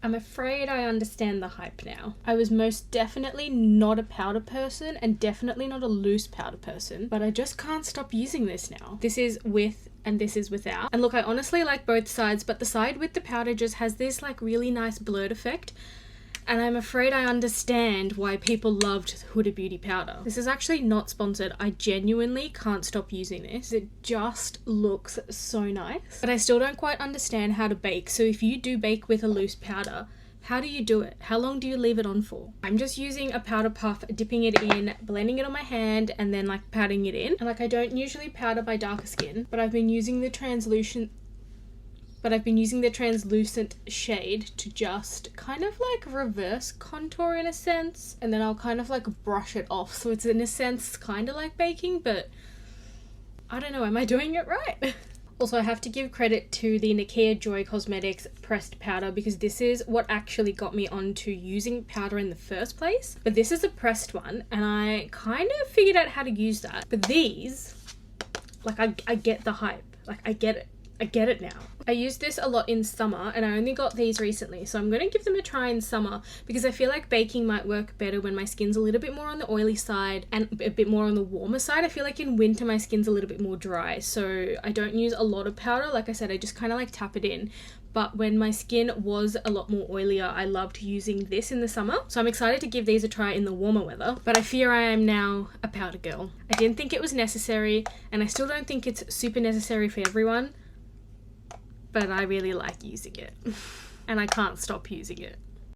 I'm afraid I understand the hype now. I was most definitely not a powder person and definitely not a loose powder person, but I just can't stop using this now. This is with and this is without. And look, I honestly like both sides, but the side with the powder just has this like really nice blurred effect. And I'm afraid I understand why people loved Huda Beauty powder. This is actually not sponsored. I genuinely can't stop using this. It just looks so nice. But I still don't quite understand how to bake. So if you do bake with a loose powder, how do you do it? How long do you leave it on for? I'm just using a powder puff, dipping it in, blending it on my hand, and then like patting it in. And like I don't usually powder by darker skin, but I've been using the translucent shade to just kind of like reverse contour in a sense, and then I'll kind of like brush it off, so it's in a sense kind of like baking, but I don't know, am I doing it right? Also, I have to give credit to the Nakia Joy Cosmetics pressed powder, because this is what actually got me onto using powder in the first place. But this is a pressed one, and I kind of figured out how to use that. But these, like I get the hype, like I get it. I get it now. I use this a lot in summer, and I only got these recently, so I'm going to give them a try in summer because I feel like baking might work better when my skin's a little bit more on the oily side and a bit more on the warmer side. I feel like in winter my skin's a little bit more dry, so I don't use a lot of powder. Like I said, I just kind of like tap it in. But when my skin was a lot more oilier, I loved using this in the summer. So I'm excited to give these a try in the warmer weather. But I fear I am now a powder girl. I didn't think it was necessary, and I still don't think it's super necessary for everyone. But I really like using it. And I can't stop using it.